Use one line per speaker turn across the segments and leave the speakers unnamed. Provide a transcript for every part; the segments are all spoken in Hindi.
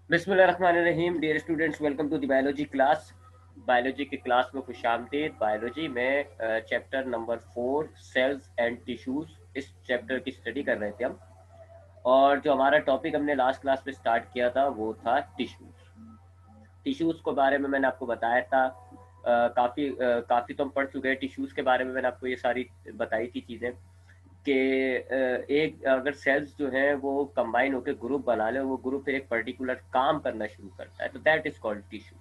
बिस्मिल्लाहिर्रहमानिर्रहीम। Dear students, welcome to the biology class. Biology की क्लास में खुशामदीद। बायोलॉजी में chapter number 4 cells and tissues, इस चैप्टर की स्टडी कर रहे थे हम। और जो हमारा टॉपिक हमने लास्ट क्लास में स्टार्ट किया था वो था टिश्यूज। टिश्यूज के बारे में मैंने आपको बताया था। काफ़ी तो हम पढ़ चुके हैं टिश्यूज के बारे में। मैंने आपको ये सारी बताई थी चीज़ें कि एक अगर सेल्स जो हैं वो कंबाइन होकर ग्रुप बना ले, वो ग्रुप फिर एक पर्टिकुलर काम करना शुरू करता है, तो दैट इज कॉल्ड टिश्यू।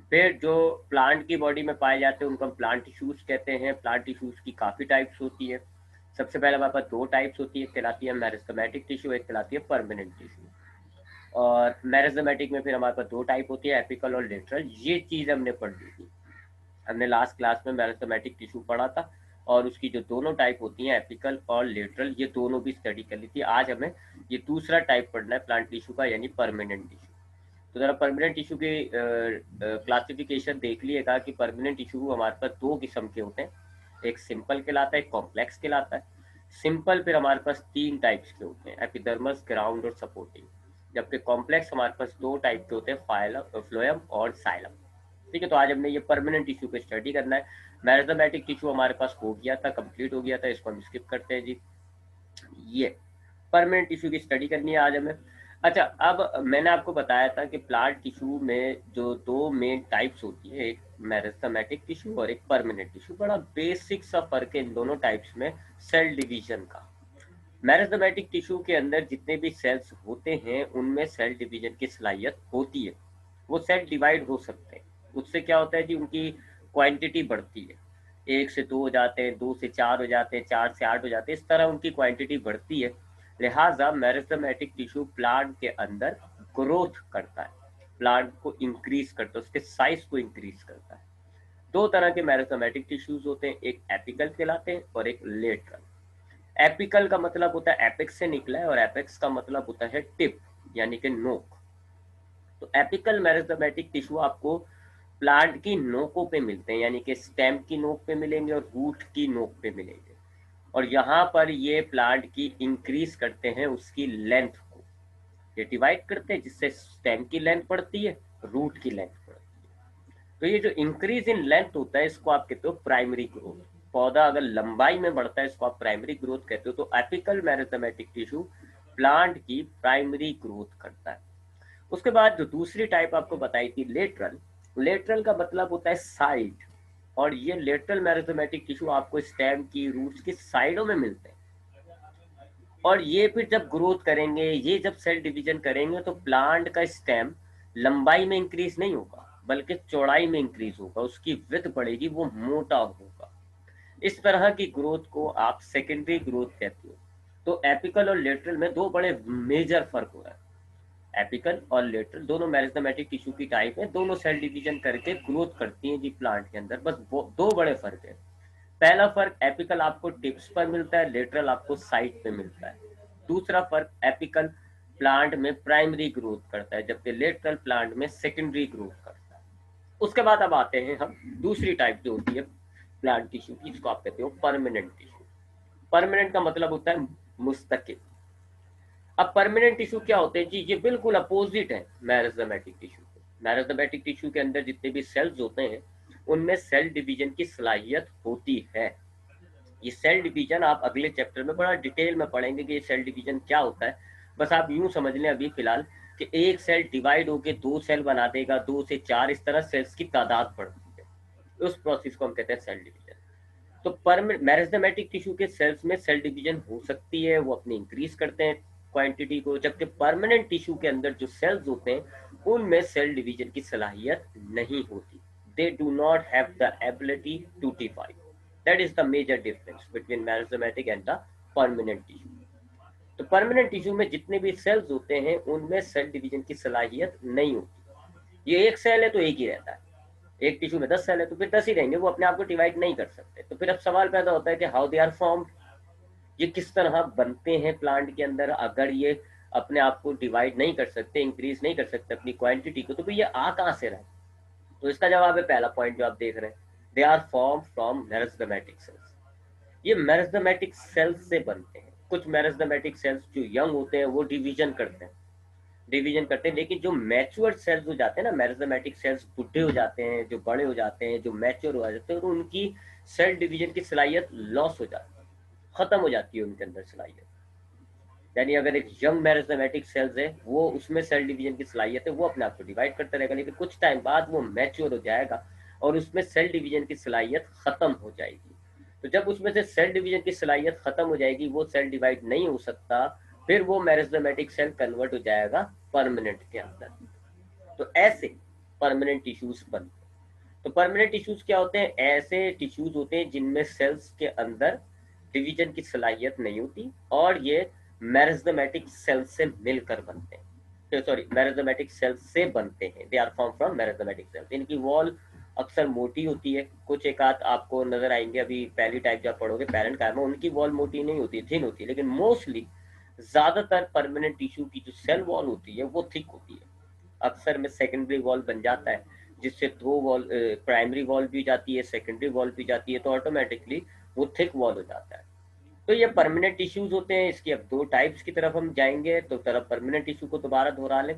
फिर जो प्लांट की बॉडी में पाए जाते हैं उनको हम प्लांट टिश्यूज कहते हैं। प्लांट टिश्यूज की काफ़ी टाइप्स होती है। सबसे पहले हमारे पास दो टाइप्स होती है, एक कहलाती है मेरिस्टेमेटिक टिश्यू, एक कहलाती है परमानेंट टिश्यू। और मेरिस्टेमेटिक में फिर हमारे पास दो टाइप होती है, एपिकल और लेटरल। ये चीज़ हमने पढ़ ली थी। हमने लास्ट क्लास में मेरिस्टेमेटिक टिश्यू पढ़ा था और उसकी जो दोनों टाइप होती हैं, एपिकल और लेटरल, ये दोनों भी स्टडी कर ली थी। आज हमें ये दूसरा टाइप पढ़ना है प्लांट टिश्यू का, यानी परमानेंट टिश्यू। तो जरा परमानेंट टिश्यू की क्लासिफिकेशन देख लिएगा कि परमानेंट टिश्यू हमारे पास दो किस्म के होते हैं, एक सिंपल कहलाता है, एक कॉम्प्लेक्स कहलाता है। सिंपल फिर हमारे पास तीन टाइप्स के होते हैं, एपिडर्मस, ग्राउंड और सपोर्टिंग। जबकि कॉम्प्लेक्स हमारे पास दो टाइप के होते हैं, फाइलम, फ्लोएम और साइलम। ठीक है, तो आज हमने ये परमानेंट टिश्यू पे स्टडी करना है। मेरिस्टेमेटिक टिश्यू हमारे पास हो गया था, कंप्लीट हो गया था, इसको हम स्किप करते हैं जी। ये परमानेंट टिश्यू की स्टडी करनी है आज हमें। अच्छा, अब मैंने आपको बताया था कि प्लांट टिश्यू में जो दो मेन टाइप्स होती है, एक मेरिस्टेमेटिक टिश्यू और एक परमानेंट टिश्यू। बड़ा बेसिक सा फर्क है इन दोनों टाइप्स में, सेल डिवीजन का। मेरिस्टेमेटिक टिश्यू के अंदर जितने भी सेल्स होते हैं उनमें सेल डिवीजन की सलाहियत होती है। वो सेल डिवाइड हो सकते हैं। उससे क्या होता है जी, उनकी क्वांटिटी बढ़ती है। एक से दो हो जाते हैं, दो से चार हो जाते हैं, चार से आठ हो जाते हैं, इस तरह उनकी क्वांटिटी बढ़ती है। लिहाजा मेरिस्टेमेटिक टिश्यू प्लांट के अंदर ग्रोथ करता है, प्लांट को इंक्रीज करता है, उसके साइज को इंक्रीज करता है। दो तरह के मेरिस्टेमेटिक टिश्यूज होते हैं, एक एपिकल कहलाते हैं और एक लेटरल। एपिकल का मतलब होता है एपेक्स से निकला है, और एपेक्स का मतलब होता है टिप, यानी कि नोक। तो एपिकल मेरिस्टेमेटिक टिश्यू आपको प्लांट की नोकों पे मिलते हैं, यानी कि स्टेम की नोक पे मिलेंगे और रूट की नोक पे मिलेंगे। और यहाँ पर ये प्लांट की इंक्रीज करते हैं उसकी लेंथ को, ये डिवाइड करते हैं, जिससे स्टेम की लेंथ बढ़ती है, रूट की लेंथ बढ़ती है। तो ये जो इंक्रीज इन लेंथ होता है इसको आप कहते हो प्राइमरी ग्रोथ। पौधा अगर लंबाई में बढ़ता है इसको आप प्राइमरी ग्रोथ कहते हो। तो एपिकल मेरिस्टेमेटिक टिश्यू प्लांट की प्राइमरी ग्रोथ करता है। उसके बाद जो दूसरी टाइप आपको बताई थी, लेटरल। लेटरल का मतलब होता है साइड। और ये लेटरल मेरिस्टेमेटिक टिश्यू आपको स्टेम की, रूट्स की साइडों में मिलते हैं। और ये फिर जब ग्रोथ करेंगे, ये जब सेल डिवीजन करेंगे, तो प्लांट का स्टेम लंबाई में इंक्रीज नहीं होगा बल्कि चौड़ाई में इंक्रीज होगा, उसकी विड्थ बढ़ेगी, वो मोटा होगा। इस तरह की ग्रोथ को आप सेकेंडरी ग्रोथ कहते हो। तो एपिकल और लेटरल में दो बड़े मेजर फर्क हो रहा है। एपिकल और लेटरल दोनों मेरिस्टेमेटिक टिश्यू की टाइप है, दोनों सेल डिवीजन करके ग्रोथ करती हैं जी प्लांट के अंदर। बस वो दो बड़े फर्क है। पहला फर्क, एपिकल आपको टिप्स पर मिलता है, लेटरल आपको साइड पे मिलता है। दूसरा फर्क, एपिकल प्लांट में प्राइमरी ग्रोथ करता है जबकि लेटरल प्लांट में सेकेंडरी ग्रोथ करता है। उसके बाद अब आते हैं हम दूसरी टाइप जो होती है प्लांट टिश्यू की, इसको आप कहते हो परमानेंट टिश्यू। परमानेंट का मतलब होता है मुस्तकिल। अब परमानेंट टिश्यू क्या होते हैं जी, ये बिल्कुल अपोजिट है मेरिस्टेमेटिक टिश्यू के। मेरिस्टेमेटिक टिश्यू के अंदर जितने भी सेल्स होते हैं उनमें सेल डिवीजन की सलाहियत होती है। ये सेल डिवीजन आप अगले चैप्टर में बड़ा डिटेल में पढ़ेंगे कि ये सेल डिवीजन क्या होता है। बस आप यूं समझ लें अभी फिलहाल कि एक सेल डिवाइड होकर दो सेल बना देगा, दो से चार, इस तरह सेल्स की तादाद बढ़ती है। उस प्रोसेस को हम कहते हैं सेल डिवीजन। तो मेरिस्टेमेटिक टिश्यू के सेल्स में सेल डिवीजन हो सकती है, वो अपनी इंक्रीज करते हैं क्वांटिटी को। जबकि परमानेंट टिश्यू के अंदर जो सेल्स होते हैं उनमें सेल डिवीजन की सलाहियत नहीं होती। They do not have the ability to divide. That is the major difference between meristematic and the permanent tissue. तो परमानेंट टिश्यू में जितने भी सेल्स होते हैं उनमें सेल डिवीजन की सलाहियत नहीं होती। ये एक सेल है तो एक ही रहता है, एक टिश्यू में 10 सेल है तो फिर 10 ही रहेंगे, वो अपने आप को डिवाइड नहीं कर सकते। तो फिर अब सवाल पैदा होता है कि हाउ दे आर फॉर्म्ड, ये किस तरह बनते हैं प्लांट के अंदर। अगर ये अपने आप को डिवाइड नहीं कर सकते, इंक्रीज नहीं कर सकते अपनी क्वांटिटी को, तो फिर ये आ कहाँ से रहे। तो इसका जवाब है पहला पॉइंट जो आप देख रहे हैं, they are form from meristematic cells. ये मेरिस्टेमेटिक सेल्स से बनते हैं। कुछ मेरिस्टेमेटिक सेल्स जो यंग होते हैं वो डिवीजन करते हैं, डिवीजन करते हैं, लेकिन जो मैच्योर सेल्स हो जाते हैं ना, मेरिस्टेमेटिक सेल्स बुढ़े हो जाते हैं, जो बड़े हो जाते हैं, जो मैच्योर हो जाते हैं, तो उनकी सेल डिवीजन की सलाहियत लॉस हो जाती है, खत्म हो जाती है उनके अंदर सलाहियत। यानी अगर एक यंग मेरिस्टेमेटिक सेल्स है, वो उसमें सेल डिवीजन की सलाहियत है, वो अपने आप को डिवाइड करता रहेगा, लेकिन कुछ टाइम बाद वो मैच्योर हो जाएगा और उसमें सेल डिवीजन की सलाहियत खत्म हो जाएगी। तो जब उसमें से सेल डिवीजन की सलाहियत खत्म हो जाएगी, वो सेल डिवाइड नहीं हो सकता, फिर वो मेरिस्टेमेटिक सेल कन्वर्ट हो जाएगा परमानेंट के अंदर। तो ऐसे परमानेंट टिश्यूज बनते हैं। तो परमानेंट टिश्यूज क्या होते हैं? ऐसे टिश्यूज होते हैं जिनमें सेल्स के अंदर डिवीजन की सलाहियत नहीं होती और ये मेरिस्टेमेटिक सेल से मिलकर बनते हैं, सॉरी मेरिस्टेमेटिक सेल से बनते हैं। They are form from meristematic cells. इनकी वॉल अक्सर मोटी होती है, कुछ एक आध आपको नजर आएंगे अभी पहली टाइप जब पढ़ोगे पैरेंट कायमा, उनकी वॉल मोटी नहीं होती, थिन होती है, लेकिन मोस्टली ज्यादातर परमानेंट टिश्यू की जो सेल वॉल होती है वो थिक होती है। अक्सर में सेकेंडरी वॉल बन जाता है, जिससे दो वॉल, प्राइमरी वॉल भी जाती है, सेकेंडरी वॉल भी जाती है, तो ऑटोमेटिकली वो थिक वॉल हो जाता है। तो ये परमानेंट टिश्यूज होते हैं। इसकी अब दो टाइप्स की तरफ हम जाएंगे, तो तरफ परमानेंट टिश्यू को दोबारा दोहरा लें।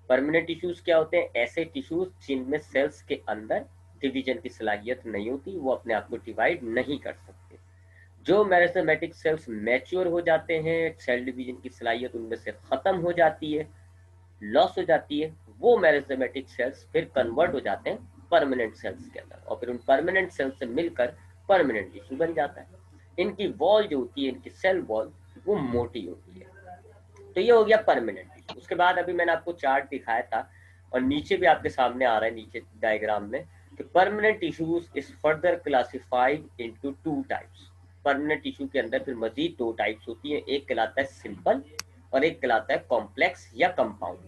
परमानेंट टिश्यूज क्या होते हैं? ऐसे टिश्यूज जिनमें सेल्स के अंदर डिवीजन की सलाहियत नहीं होती, वो अपने आप को डिवाइड नहीं कर सकते। जो मेरिस्टेमेटिक सेल्स मैच्योर हो जाते हैं, सेल डिवीजन की सलाहियत उनमें से खत्म हो जाती है, लॉस हो जाती है, वो मेरिस्टेमेटिक सेल्स फिर कन्वर्ट हो जाते हैं परमानेंट सेल्स के अंदर, और फिर उन परमानेंट सेल्स से मिलकर परमानेंट टिश्यू बन जाता है। इनकी वॉल जो होती है, इनकी सेल वॉल, वो मोटी होती है। तो ये हो गया परमानेंट टिश्यू। उसके बाद अभी मैंने आपको चार्ट दिखाया था और नीचे भी आपके सामने आ रहा है, नीचे डायग्राम में, कि permanent tissues is further classified into two types. Permanent tissue के अंदर फिर मजीद दो टाइप्स होती है, एक कहलाता है सिंपल और एक कहलाता है कॉम्प्लेक्स या कंपाउंड।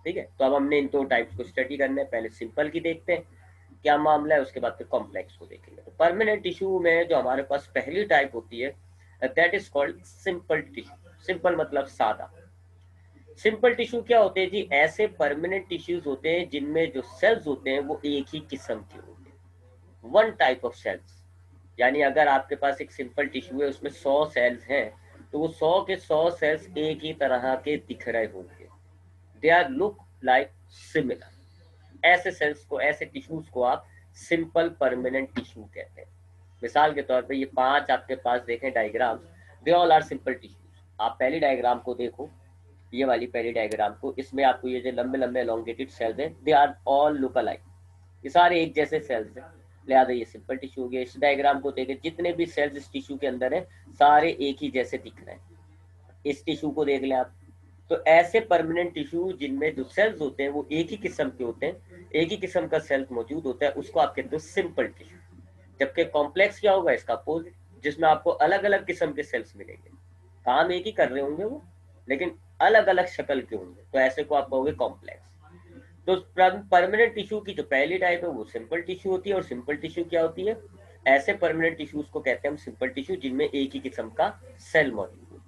ठीक है, तो अब हमने इन दो टाइप्स को स्टडी करना है। पहले सिंपल की देखते हैं क्या मामला है, उसके बाद फिर कॉम्प्लेक्स को देखेंगे। तो परमानेंट टिश्यू में जो हमारे पास पहली टाइप होती है, that is called simple tissue. Simple मतलब सादा। सिंपल टिश्यू क्या होते हैं जी? ऐसे परमानेंट टिश्यूज होते हैं जिनमें जो सेल्स होते हैं वो एक ही किस्म के होते हैं, वन टाइप ऑफ सेल्स। यानी अगर आपके पास एक सिंपल टिश्यू है, उसमें 100 सेल्स हैं, तो वो 100 के 100 सेल्स एक ही तरह के दिख रहे होंगे, they are look like similar. ऐसे सेल्स को, ऐसे टिश्यूज को आप सिंपल परमानेंट टिश्यू कहते हैं। मिसाल के तौर पे ये 5 आपके पास देखें diagrams, they all are simple tissues. आप पहली डायग्राम को देखो, ये वाली पहली डायग्राम को, इसमें आपको ये जो लंबे लंबे एलोंगेटेड सेल्स हैं, they are all look alike, ये सारे एक जैसे सेल्स हैं, लिहाजा ये सिंपल टिश्यू हो गया। इस डायग्राम को देखें, जितने भी सेल्स इस टिश्यू के अंदर हैं सारे एक ही जैसे दिख रहे हैं। इस टिश्यू को देख लें आप। तो ऐसे परमानेंट टिश्यू जिनमें जो सेल्स होते हैं वो एक ही किस्म के होते हैं, एक ही किस्म का सेल्स मौजूद होता है, उसको आप कहते हो सिंपल टिश्यू। जबकि कॉम्प्लेक्स क्या होगा? इसका अपोजिट, जिसमें आपको अलग अलग किस्म के सेल्स मिलेंगे, काम एक ही कर रहे होंगे वो, लेकिन अलग अलग शक्ल के होंगे, तो ऐसे को आप कहोगे कॉम्प्लेक्स। तो परमानेंट टिश्यू की जो पहली टाइप है वो सिंपल टिश्यू होती है। और सिंपल टिश्यू क्या होती है? ऐसे परमानेंट टिश्यूज को कहते हैं हम सिंपल टिश्यू जिनमें एक ही किस्म का सेल मौजूद है।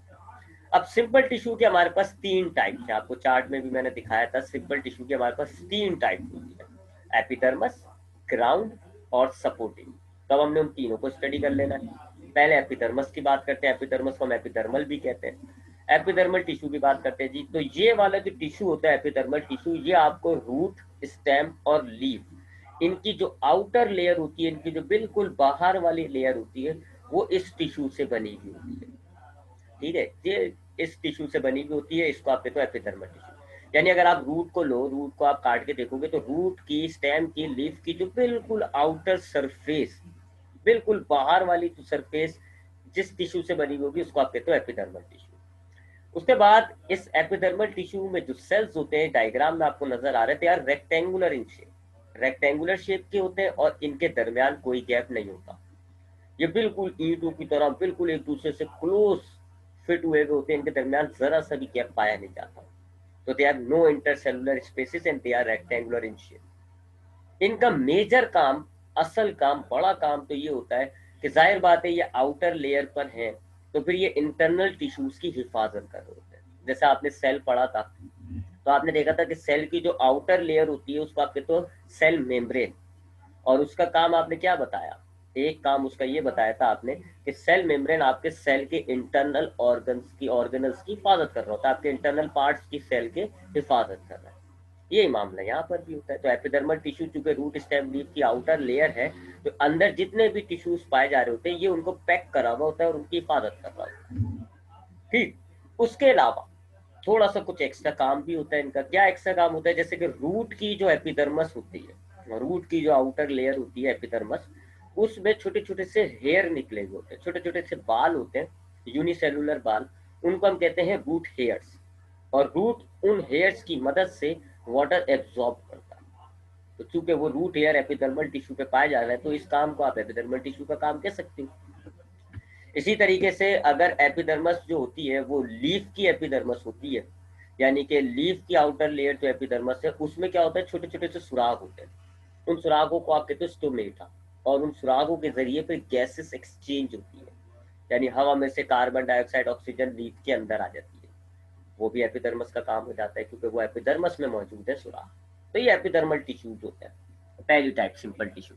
अब सिंपल टिश्यू के हमारे पास 3 टाइप्स हैं, आपको चार्ट में भी मैंने दिखाया था। सिंपल टिश्यू के हमारे पास 3 टाइप होती है, एपिडर्मिस, ग्राउंड और सपोर्टिंग। तब हमने उन तीनों को स्टडी कर लेना है। पहले एपिडर्मिस की बात करते हैं। एपिडर्मिस को हम एपिडर्मल भी कहते हैं। एपिडर्मल टिश्यू की बात करते हैं जी। तो ये वाला जो टिश्यू होता है एपिडर्मल टिश्यू, ये आपको रूट, स्टेम और लीफ, इनकी जो आउटर लेयर होती है, इनकी जो बिल्कुल बाहर वाली लेयर होती है, वो इस टिश्यू से बनी हुई होती है। ठीक है, ये इस टिश्यू से बनी हुई होती है, इसको आप कहते हो एपिडर्मल टिश्यू। यानी अगर आप रूट को लो, रूट को आप काट के देखोगे तो रूट की, स्टेम की, लीफ की जो बिल्कुल आउटर सरफेस, बिल्कुल बाहर वाली जो सरफेस जिस टिश्यू से बनी हुई होगी, उसको आप कहते हो एपिडर्मल टिश्यू। उसके बाद इस एपिडर्मल टिश्यू में जो सेल्स होते हैं, डायग्राम में आपको नजर आ रहे थे यार, rectangular in shape, rectangular shape के होते हैं और इनके दरमियान कोई गैप नहीं होता। ये बिल्कुल ईंटों की तरह बिल्कुल एक दूसरे से क्लोज फिट हुए होते हैं, इनके दरमियान जरा सा भी गैप पाया नहीं जाता। तो they are no intercellular spaces and they are rectangular in shape. इनका मेजर काम, असल काम, बड़ा काम तो ये होता है कि जाहिर बात है ये आउटर लेयर पर है, तो फिर ये इंटरनल टिश्यूज की हिफाजत कर रहे होते हैं। जैसे आपने सेल पढ़ा था, तो आपने देखा था कि सेल की जो आउटर लेयर होती है उसको आप कहते हो सेल मेम्ब्रेन, और उसका काम आपने क्या बताया? एक काम उसका ये बताया था आपने कि सेल मेम्ब्रेन आपके सेल के इंटरनल ऑर्गेनल्स की हिफाजत कर रहा होता है, आपके इंटरनल पार्ट्स की सेल के हिफाजत कर रहा है। यही मामला यहाँ पर भी होता है। तो एपिडर्मल टिश्यू चूंकि रूट स्टेम लीफ की आउटर लेयर है, तो अंदर जितने भी टिश्यूज पाए जा रहे होते हैं ये उनको पैक करा हुआ होता है और उनकी हिफाजत कर रहा होता है। ठीक, उसके अलावा थोड़ा सा कुछ एक्स्ट्रा काम भी होता है इनका। क्या एक्स्ट्रा काम होता है? जैसे कि रूट की जो एपिडर्मस होती है, रूट की जो आउटर लेयर होती है एपिडर्मस, उसमें छोटे छोटे से हेयर निकले हुए होते हैं, छोटे छोटे से बाल होते हैं, यूनिसेलुलर बाल, उनको हम कहते हैं रूट हेयर्स। और रूट उन हेयर्स की मदद से वाटर एब्जॉर्ब करता है। तो चूंकि वो रूट हेयर एपिडर्मल टिश्यू पे पाया जा रहा है, तो इस काम को आप एपिडर्मल टिश्यू का काम कह सकते हो। इसी तरीके से अगर एपिडर्मस जो होती है वो लीफ की एपिडर्मस होती है, यानी कि लीफ की आउटर लेयर जो एपिडर्मस है उसमें क्या होता है, छोटे छोटे से सुराग होते हैं। उन सुरागों को आप कहते हो स्टोमेटा, और उन सुरागों के जरिए फिर गैसेस एक्सचेंज होती है, यानी हवा में से कार्बन डाइऑक्साइड ऑक्सीजन लीफ के अंदर आ जाती है। वो भी एपिडर्मस का काम हो जाता है क्योंकि वो एपिडर्मस में मौजूद है सुराग। तो ये एपिडर्मल टिश्यूज होता है, पहली टाइप सिंपल टिश्यू।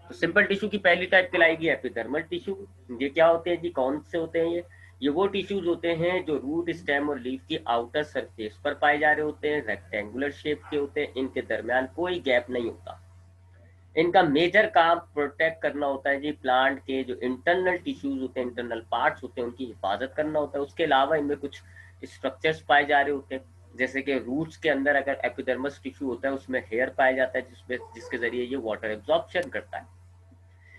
तो सिंपल टिश्यू की पहली टाइप कहलाएगी एपिडर्मल टिश्यू। ये क्या होते हैं जी, कौन से होते हैं ये वो टिश्यूज होते हैं जो रूट स्टेम और लीफ की आउटर सरफेस पर पाए जा रहे होते हैं, रेक्टेंगुलर शेप के होते हैं, इनके दरमियान कोई गैप नहीं होता। इनका मेजर काम प्रोटेक्ट करना होता है जी, प्लांट के जो इंटरनल टिश्यूज होते हैं, इंटरनल पार्ट्स होते हैं, उनकी हिफाजत करना होता है। उसके अलावा इनमें कुछ स्ट्रक्चर्स पाए जा रहे होते हैं, जैसे कि रूट्स के अंदर अगर एपिडर्मस टिश्यू होता है उसमें हेयर पाया जाता है जिसके जरिए ये वाटर एब्जॉर्प्शन करता है।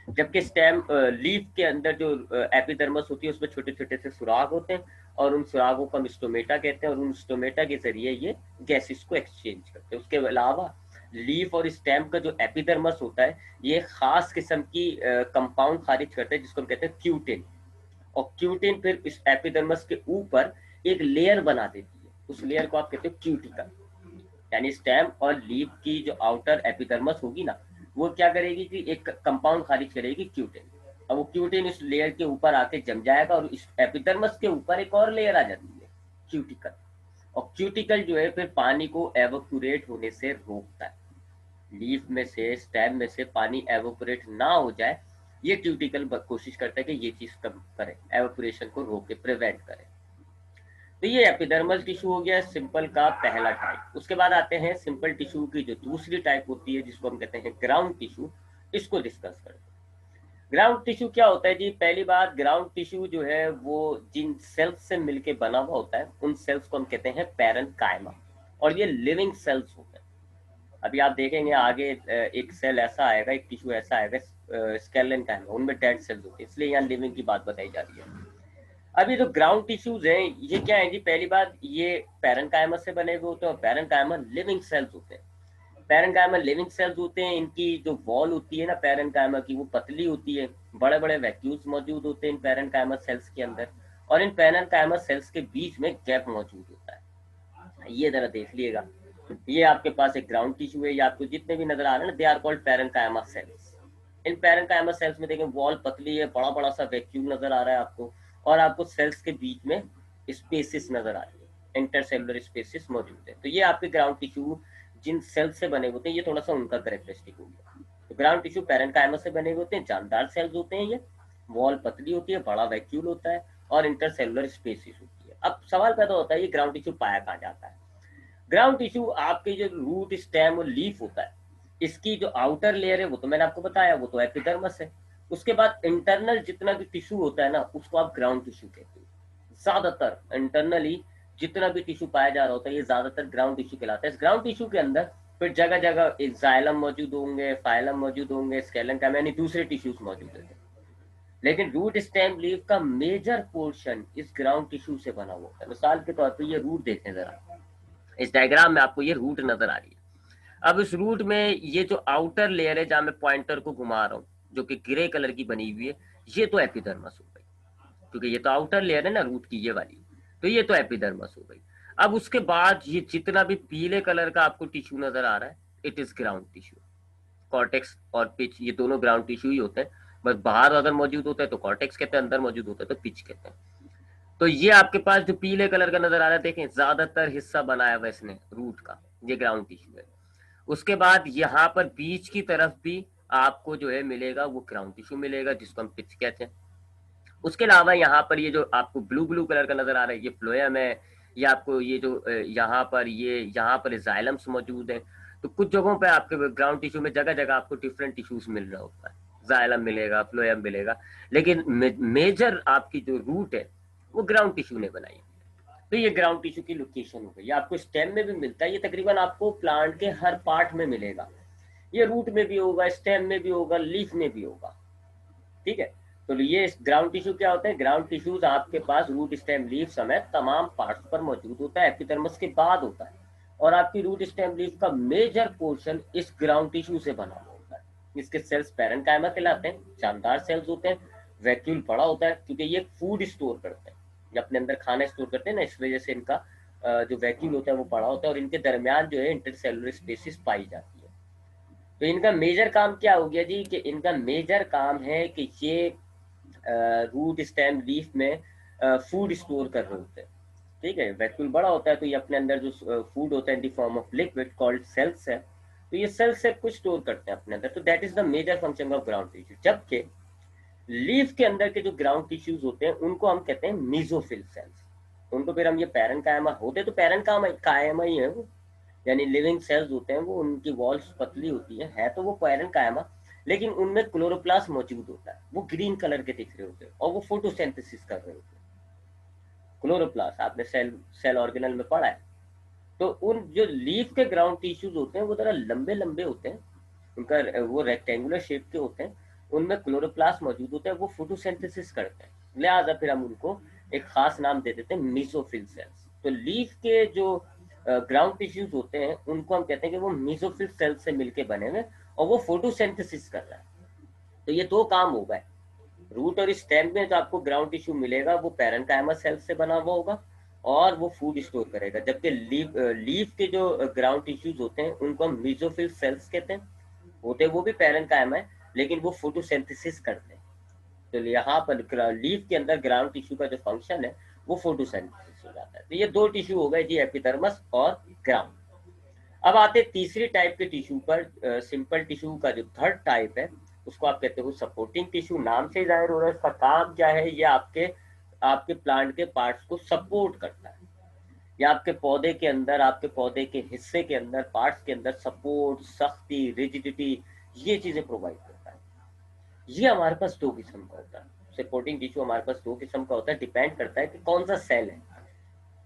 जबकि स्टेम लीफ के अंदर जो एपिडर्मस होती है उसमें छोटे छोटे से सुराग होते हैं, और उन सुरागों को हम स्टोमेटा कहते हैं, और उन स्टोमेटा के जरिए ये गैसेस को एक्सचेंज करते हैं। उसके अलावा लीफ और स्टेम का जो एपिडर्मस होता है ये खास किस्म की कंपाउंड खारिज करता है जिसको हम कहते हैं क्यूटिन, और क्यूटिन फिर इस एपिडर्मस के ऊपर एक लेयर बना देती है, उस लेयर को आप कहते हो क्यूटिकल। यानी स्टेम और लीफ की जो आउटर एपिडर्मस होगी ना, वो क्या करेगी कि एक कंपाउंड खारिज करेगी क्यूटिन, अब वो क्यूटिन इस लेयर के ऊपर आके जम जाएगा और इस एपिडर्मस के ऊपर एक और लेयर आ जाती है क्यूटिकल, और क्यूटिकल जो है फिर पानी को एवोपोरेट होने से रोकता है। लीफ में से स्टेम में से पानी एवोपोरेट ना हो जाए, ये क्यूटिकल कोशिश करता है कि ये चीज कम करे, एवोपोरेशन को रोके, प्रिवेंट करे। तो ये एपिडर्मल टिश्यू हो गया सिंपल का पहला टाइप। उसके बाद आते हैं सिंपल टिश्यू की जो दूसरी टाइप होती है जिसको हम कहते हैं ग्राउंड टिश्यू। इसको डिस्कस करते हैं। ग्राउंड टिश्यू क्या होता है जी? पहली बात, ग्राउंड टिश्यू जो है वो जिन सेल्स से मिलके बना हुआ होता है उन सेल्स को हम कहते हैं पैरेन्काइमा, और ये लिविंग सेल्स होते हैं। अभी आप देखेंगे आगे एक सेल ऐसा आएगा, एक टिश्यू ऐसा आएगा स्केलेन्काइमा, उनमें डेड सेल्स होते हैं, इसलिए यहाँ लिविंग की बात बताई जा रही है। अभी जो ग्राउंड टिश्यूज हैं ये क्या है जी? पहली बात, ये पैरेन्काइमा से बने हुए होते हैं, और पैरेन्काइमा लिविंग सेल्स होते हैं। पैरेन्काइमा लिविंग सेल्स होते हैं, इनकी जो वॉल होती है ना पैरेन्काइमा की, वो पतली होती है, बड़े बड़े वैक्यूल्स मौजूद होते हैं इन पैरेन्काइमा सेल्स के अंदर, और इन पैरेन्काइमा सेल्स के बीच में गैप मौजूद होता है। ये जरा देख लिएगा, ये आपके पास एक ग्राउंड टिश्यू है, ये आपको जितने भी नजर आ रहे हैं ना, they are called parenchyma cells. इन पैरेन्काइमा सेल्स में देखें वॉल पतली है, बड़ा बड़ा सा वैक्यूल नजर आ रहा है आपको, और आपको सेल्स के बीच में स्पेसिस नजर आ रही है, इंटरसेलुलर स्पेसिस मौजूद है। तो ये आपके ग्राउंड टिश्यू जिन सेल्स से बने होते हैं, ये थोड़ा सा उनका कैरेक्टरिस्टिक हो गया। तो ग्राउंड टिश्यू पैरेन्काइमा से बने होते हैं, जानदार सेल्स होते हैं, ये वॉल पतली होती है, बड़ा वैक्यूल होता है, और इंटरसेलुलर स्पेसिस होती है। अब सवाल पैदा होता है ये ग्राउंड टिश्यू पाया कहाँ जाता है? ग्राउंड टिश्यू आपके जो रूट स्टेम और लीफ होता है, इसकी जो आउटर लेयर है वो तो मैंने आपको बताया, वो तो एपिडर्मस है। उसके बाद इंटरनल जितना भी टिश्यू होता है ना, उसको आप ग्राउंड टिश्यू कहते हो। ज्यादातर इंटरनली जितना भी टिश्यू पाया जा रहा होता है ये ज्यादातर ग्राउंड टिश्यू कहलाता है। इस ग्राउंड टिश्यू के अंदर फिर जगह जगह एक जाइलम मौजूद होंगे, फाइलम मौजूद होंगे, स्केलेन्काइमा यानी दूसरे टिश्यूज मौजूद होंगे, लेकिन रूट स्टेम लीफ का मेजर पोर्शन इस ग्राउंड टिश्यू से बना हुआ है। मिसाल के तौर पर ये रूट देखें जरा, इस डायग्राम में आपको ये रूट नजर आ रही है। अब इस रूट में ये जो आउटर लेयर है जहां मैं पॉइंटर को घुमा रहा हूँ, जो कि ग्रे कलर की बनी हुई है, ये तो एपिडर्मस हो गई, क्योंकि ये तो आउटर लेयर है ना रूट की, ये वाली, तो ये तो एपिडर्मस हो गई। अब उसके बाद ये जितना भी पीले कलर का आपको टिश्यू नजर आ रहा है, it is ground tissue. Cortex और पिच ये दोनों ग्राउंड टिश्यू ही होते हैं, बस बाहर अगर मौजूद होता है तो कॉर्टेक्स कहते हैं, अंदर मौजूद होता है तो पिच कहते हैं। तो ये आपके पास जो पीले कलर का नजर आ रहा है, देखें ज्यादातर हिस्सा बनाया हुआ इसने रूट का, ये ग्राउंड टिश्यू है। उसके बाद यहाँ पर बीच की तरफ भी आपको जो है मिलेगा वो ग्राउंड टिश्यू मिलेगा, जिसको हम पिच कहते हैं। उसके अलावा यहाँ पर ये जो आपको ब्लू ब्लू कलर का नजर आ रहा है, ये फ्लोएम है। ये आपको ये जो यहाँ पर जाइलम्स मौजूद है। तो कुछ जगहों पे आपके ग्राउंड टिश्यू में जगह जगह आपको डिफरेंट टिश्यूज मिल रहा होता है, जाइलम मिलेगा, फ्लोएम मिलेगा, लेकिन मेजर आपकी जो रूट है वो ग्राउंड टिश्यू ने बनाई। तो ये ग्राउंड टिश्यू की लोकेशन हो गई। ये आपको स्टेम में भी मिलता है, ये तकरीबन आपको प्लांट के हर पार्ट में मिलेगा। ये रूट में भी होगा, स्टेम में भी होगा, लीफ में भी होगा। ठीक है, तो ये ग्राउंड टिश्यू क्या होता है? ग्राउंड टिश्यूज आपके पास रूट, स्टेम, लीफ समेत तमाम पार्ट्स पर मौजूद होता है, एपिडर्मिस के बाद होता है। और आपकी रूट, स्टेम, लीफ का मेजर पोर्शन इस ग्राउंड टिश्यू से बना हुआ होता है। इसके सेल्स पैरेन्काइमा कहलाते हैं, शानदार सेल्स होते हैं। वैक्यूल बड़ा होता है क्योंकि ये फूड स्टोर करते हैं, ये अपने अंदर खाना स्टोर करते हैं ना, इस वजह से इनका जो वैक्यूल होता है वो बड़ा होता है, और इनके दरमियान जो है इंटरसेलुलर स्पेसिस पाई जाती है। तो इनका मेजर काम क्या हो गया जी? कि इनका मेजर काम है कि ये रूट, स्टेम, लीफ में फूड स्टोर कर रहे होते हैं। ठीक है, वैक्यूल बड़ा होता है तो ये अपने अंदर जो फूड होता है in the form of liquid called cells है, तो ये सेल्स से कुछ स्टोर करते हैं अपने अंदर। तो that is the major function of ground tissue. जबकि लीफ के अंदर के जो ग्राउंड टिश्यूज होते हैं उनको हम कहते हैं मीजोफिल सेल्स। उनको फिर हम ये पैरेन्काइमा होते तो पैरेन्काइमा ही है वो, यानी लिविंग सेल्स होते हैं वो, उनकी वॉल्स पतली होती है तो वो पैरेन्काइमा, लेकिन उनमें क्लोरोप्लास्ट मौजूद होता है, वो ग्रीन कलर के दिख रहे होते हैं और वो फोटोसिंथेसिस कर रहे होते हैं। क्लोरोप्लास्ट आपने सेल ऑर्गेनल में पढ़ा है। तो उन जो लीफ के ग्राउंड टिश्यूज होते हैं वो जरा लंबे लंबे होते हैं, उनका वो रेक्टेंगुलर शेप के होते हैं, उनमें क्लोरोप्लास्ट मौजूद होता है, वो फोटोसिंथेसिस करते हैं, लिहाजा फिर हम उनको एक खास नाम दे देते हैं मीसोफिल सेल्स। तो लीफ के जो ग्राउंड टिश्यूज होते हैं उनको हम कहते हैं कि वो मीसोफिल सेल्स से मिलके बने हुए और वो फोटोसिंथेसिस कर रहा है। तो ये दो काम हो गए। रूट और स्टेम में जो आपको ग्राउंड टिश्यू मिलेगा वो पैरेन्काइमा सेल्स से बना हुआ होगा और वो फूड स्टोर करेगा, जबकि लीफ के जो ग्राउंड टिश्यूज होते हैं उनको हम मीसोफिल सेल्स कहते हैं। होते वो भी पैरेन्काइमा है लेकिन वो फोटोसिंथेसिस करते हैं। तो यहाँ पर लीफ के अंदर ग्राउंड टिश्यू का जो फंक्शन है वो फोटोसिंथेसिस हो जाता है। तो ये दो टिश्यू हो गए जी, एपिडर्मिस और ग्राउंड। अब आते तीसरी टाइप के टिश्यू पर। सिंपल टिश्यू का जो थर्ड टाइप है उसको आप कहते हो सपोर्टिंग टिश्यू। नाम से जाहिर हो रहा है इसका काम क्या है, ये आपके आपके प्लांट के पार्ट्स को सपोर्ट करता है, या आपके पौधे के अंदर, आपके पौधे के हिस्से के अंदर, पार्ट्स के अंदर सपोर्ट, सख्ती, रिजिडिटी, ये चीजें प्रोवाइड करता है। ये हमारे पास दो किस्म का होता है। सपोर्टिंग टिश्यू हमारे पास दो किस्म का होता है, डिपेंड करता है कि कौन सा सेल है।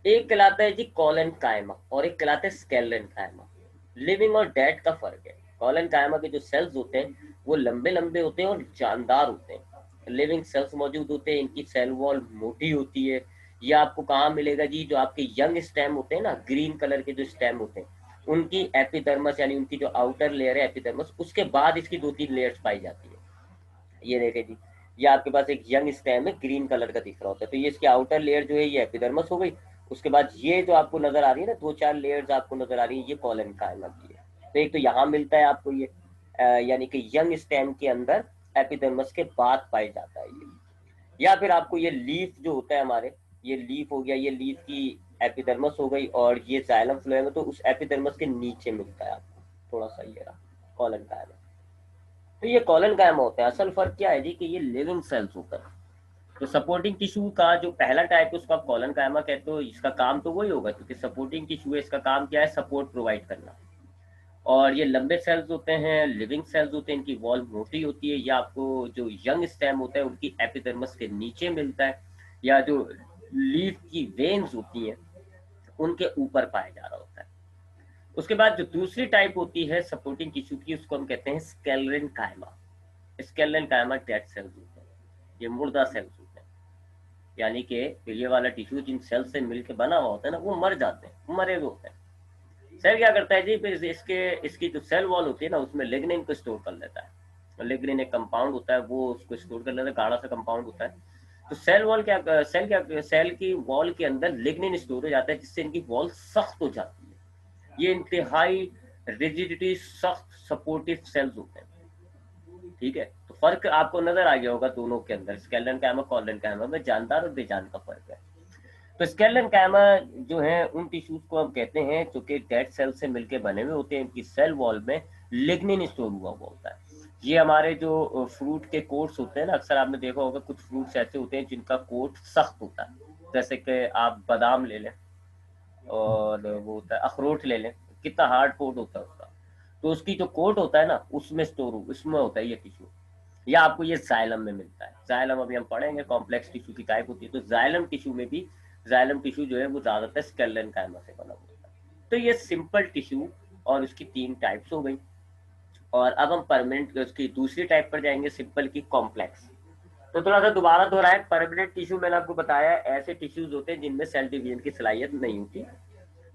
एक कहलाता है जी कॉलन कायमा और एक कहलाता है स्केलन कायमा। लिविंग और डेड का फर्क है। कॉलन कायमा के जो सेल्स होते हैं वो लंबे लंबे होते हैं और जानदार होते हैं। लिविंग सेल्स मौजूद होते हैं, इनकी सेल वॉल मोटी होती है। ये आपको कहाँ मिलेगा जी? जो आपके यंग स्टेम होते हैं ना, ग्रीन कलर के जो स्टेम होते हैं उनकी एपिडर्मिस, यानी उनकी जो आउटर लेयर है एपिडर्मिस, उसके बाद इसकी 2-3 लेयर्स पाई जाती है। ये देखे जी, ये आपके पास एक यंग स्टेम है, ग्रीन कलर का दिख रहा होता है, तो ये इसकी आउटर लेयर जो है ये एपिडर्मिस हो गई। उसके बाद ये जो आपको नजर आ रही है ना, 2-4 लेयर्स आपको नजर आ रही है, ये कॉलन कायमा की है। तो एक तो यहाँ मिलता है आपको ये, यानी कि यंग स्टेम के अंदर एपिडर्मिस के बाद पाया जाता है ये। या फिर आपको ये लीफ जो होता है हमारे, ये लीफ हो गया, ये लीफ की एपिडर्मिस हो गई, और ये जाइलम फ्लोएम है तो उस एपिडर्मिस के नीचे मिलता है आपको थोड़ा सा, ये रहा कॉलन कायमा। तो ये कॉलन कायमा होता है। असल फर्क क्या है जी? कि ये लिविंग सेल्स होता है। तो सपोर्टिंग टिश्यू का जो पहला टाइप है उसको आप कॉलन कायमा कहते हो, इसका काम तो वही होगा क्योंकि सपोर्टिंग टिश्यू है, इसका काम क्या है? सपोर्ट प्रोवाइड करना। और ये लंबे सेल्स होते हैं, लिविंग सेल्स होते हैं, इनकी वॉल मोटी होती है, या आपको जो यंग स्टेम होता है उनकी एपिडर्मिस के नीचे मिलता है, या जो लीफ की वेन्स होती हैं उनके ऊपर पाया जा रहा होता है। उसके बाद जो दूसरी टाइप होती है सपोर्टिंग टिश्यू की उसको हम कहते हैं स्केलेरन कायमा। स्केलेरन कायमा डेड सेल्स होते हैं, ये मुर्दा सेल्स होते हैं, यानी कि ये वाला टिश्यू जिन सेल से मिलकर बना हुआ होता है ना वो मर जाते हैं, मरे हुए होते हैं। सेल क्या करता है जी? फिर इसकी जो सेल वॉल होती है ना उसमें लिग्निन को स्टोर कर लेता है। लिग्निन एक कंपाउंड होता है, वो उसको स्टोर कर लेता है, गाढ़ा सा कंपाउंड होता है। तो सेल की वॉल के अंदर लिग्निन स्टोर हो जाता है, जिससे इनकी वॉल सख्त हो जाती है। ये इंतहाई रिजिडिटी, सख्त सपोर्टिव सेल्स होते हैं। ठीक है, तो फर्क आपको नजर आ गया होगा दोनों के अंदर, स्केलेरन कायमा, कॉलन कायमा में जानदार और बेजान का फर्क है। तो स्केलेरन कायमा जो है उन टिश्यूज को हम कहते हैं जो कि डेड सेल से मिलकर बने हुए होते हैं, इनकी सेल वॉल में लिग्निन स्टोर हुआ होता है। ये हमारे जो फ्रूट के कोट्स होते हैं ना, अक्सर आपने देखा होगा कुछ फ्रूट्स ऐसे होते हैं जिनका कोट सख्त होता है, जैसे कि आप बादाम ले लें और वो होता है अखरोट ले लें, कितना हार्ड कोट होता है उसका। तो उसकी जो कोट होता है ना, उसमें स्टोर उसमें होता है ये टिश्यू, या आपको ये जाइलम में मिलता है। जाइलम अभी हम पढ़ेंगे, कॉम्प्लेक्स टिश्यू की टाइप होती है। तो जाइलम टिश्यू में भी, जाइलम टिश्यू जो है वो ज्यादातर स्केलेटन कायमा से बना होता है। तो ये सिंपल टिश्यू और उसकी 3 टाइप्स हो गई। और अब हम परमानेंट उसकी दूसरी टाइप पर जाएंगे, सिंपल की कॉम्प्लेक्स। तो थोड़ा सा दोबारा दोहराए, परमानेंट टिश्यू मैंने आपको बताया ऐसे टिश्यूज होते हैं जिनमें सेल डिवीजन की सलाहियत नहीं होती।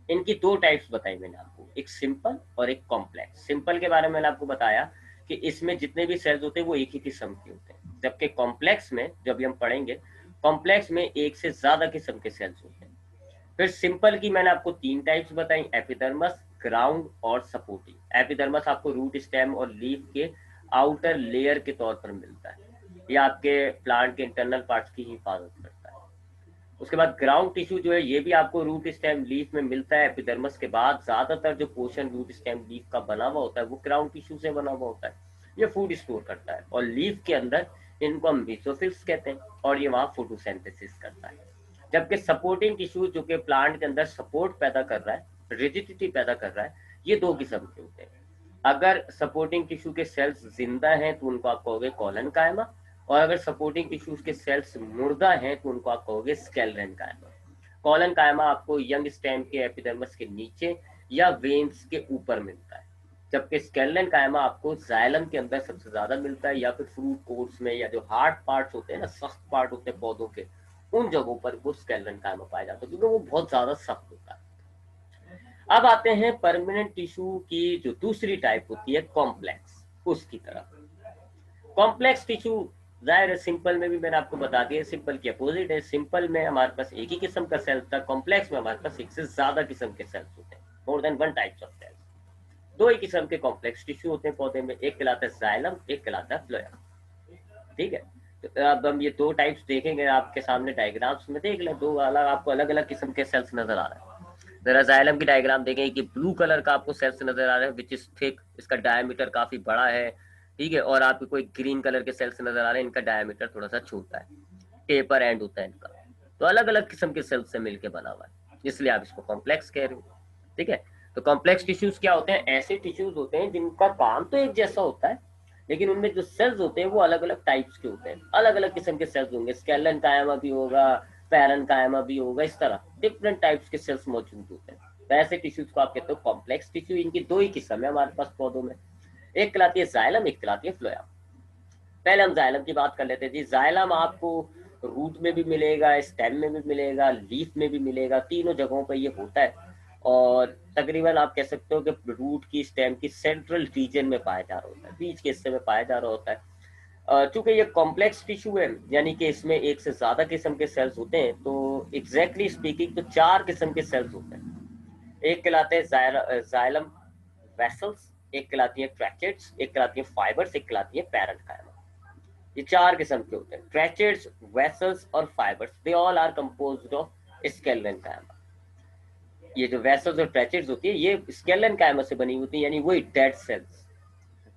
इनकी 2 टाइप्स बताई मैंने आपको, एक सिंपल और एक कॉम्प्लेक्स। सिंपल के बारे में मैंने आपको बताया कि इसमें जितने भी सेल्स होते हैं वो एक ही किस्म के होते हैं, जबकि कॉम्प्लेक्स में, जब हम पढ़ेंगे, कॉम्प्लेक्स में एक से ज्यादा किस्म के सेल्स होते हैं। फिर सिंपल की मैंने आपको 3 टाइप्स बताई, एपिडर्मस, ग्राउंड और सपोर्टिंग। एपिडर्मस आपको रूट, स्टेम और लीफ के आउटर लेयर के तौर पर मिलता है, यह आपके प्लांट के इंटरनल पार्ट्स की हिफाजत करता है। उसके बाद ग्राउंड टिश्यू जो है ये भी आपको रूट, स्टेम, लीफ में मिलता है। एपिडर्मस के बाद ज्यादातर जो पोर्शन रूट, स्टेम, लीफ का बना हुआ होता है वो ग्राउंड टिश्यू से बना हुआ होता है। ये फूड स्टोर करता है। और लीफ के अंदर इनको हम मेसोफिल्स कहते हैं, और ये वहां फोटोसिंथेसिस करता है। जबकि सपोर्टिंग टिश्यू जो कि प्लांट के अंदर सपोर्ट पैदा कर रहा है, रिजिडिटी पैदा कर रहा है, ये 2 किस्म के होते हैं। अगर सपोर्टिंग टिश्यू के सेल्स जिंदा हैं तो उनको आप कहोगे कॉलन कायमा, और अगर सपोर्टिंग टिश्यूज के सेल्स मुर्दा हैं तो उनको आप कहोगे स्केलेटन कायमा। कॉलन कायमा आपको यंग स्टेम के एपिडर्मिस के नीचे या वेन्स के ऊपर मिलता है, जबकि स्केलेटन कायमा आपको जाइलम के अंदर सबसे ज्यादा मिलता है, या फिर फ्रूट कोट्स में, या जो हार्ड पार्ट्स होते हैं ना, सख्त पार्ट होते हैं पौधों के, उन जगहों पर वो स्केलेटन कायमा पाया जाता है, क्योंकि वो बहुत ज्यादा सख्त होता है। अब आते हैं परमानेंट टिश्यू की जो दूसरी टाइप होती है, कॉम्प्लेक्स, उसकी तरफ। कॉम्प्लेक्स टिश्यू जाहिर है, सिंपल में भी मैंने आपको बता दिया, सिंपल की अपोजिट है। सिंपल में हमारे पास एक ही किस्म का सेल था, कॉम्प्लेक्स में हमारे पास एक से ज्यादा किस्म के सेल्स होते हैं, more than 1 types of cells. 2 ही किस्म के कॉम्प्लेक्स टिश्यू होते हैं पौधे में, एक कहलाता है जाइलम, एक कहलाता है फ्लोएम। ठीक है, तो अब हम ये 2 टाइप्स देखेंगे, आपके सामने डायग्राम्स में देख लें, 2 अलग, आपको अलग अलग किस्म के सेल्स नजर आ रहे हैं। जरा जाइलम की डायग्राम देखें कि ब्लू कलर का आपको सेल्स नजर आ रहा है, विच इज थिक, इसका डायमीटर काफी बड़ा है। ठीक है, और आपको कोई ग्रीन कलर के सेल्स नजर आ रहे हैं, इनका डायमीटर थोड़ा सा छोटा है, टेपर एंड होता है इनका। तो अलग अलग किस्म के सेल्स से मिलकर बना हुआ है, इसलिए आप इसको कॉम्प्लेक्स कह रहे हो। ठीक है, तो कॉम्प्लेक्स टिश्यूज क्या होते हैं? ऐसे टिश्यूज होते हैं जिनका काम तो एक जैसा होता है, लेकिन उनमें जो सेल्स होते हैं वो अलग अलग टाइप्स के होते हैं, अलग अलग किस्म के सेल्स होंगे, स्केलेटन कायमा भी होगा, पैरन कायमा भी होगा, इस तरह डिफरेंट टाइप्स के सेल्स मौजूद होते हैं। तो ऐसे टिश्यूज को आप कहते हो कॉम्प्लेक्स टिश्यू। इनकी 2 ही किस्म है हमारे पास पौधों में, एक कहलाती है जाइलम, एक कहलाती है फ्लोएम। पहले हम जाइलम की बात कर लेते हैं जी। जाइलम आपको रूट में भी मिलेगा, स्टेम में भी मिलेगा, लीफ में भी मिलेगा, तीनों जगहों पर ये होता है। और तकरीबन आप कह सकते हो कि रूट की, स्टेम की सेंट्रल रीजन में पाया जा रहा होता है, बीच के हिस्से में पाया जा रहा होता है। चूंकि ये कॉम्प्लेक्स टिश्यू है, यानी कि इसमें एक से ज्यादा किस्म के सेल्स होते हैं, तो एग्जैक्टली स्पीकिंग तो 4 किस्म के सेल्स होते हैं। एक कहलाते हैं जाइलम वेसल्स, एक कहलाती है ट्रैचेट्स, एक कहलाती है फाइबर्स, एक कहलाती है पैरेन्काइमा। ये 4 किस्म के होते हैं, ट्रैचेट्स, वेसल्स और fibres, they all are composed of sclerenchyma. ये जो वेसल्स और ट्रैचेट्स होती है ये स्केलेटन कायमा से बनी होती है, यानी वही डेड सेल्स,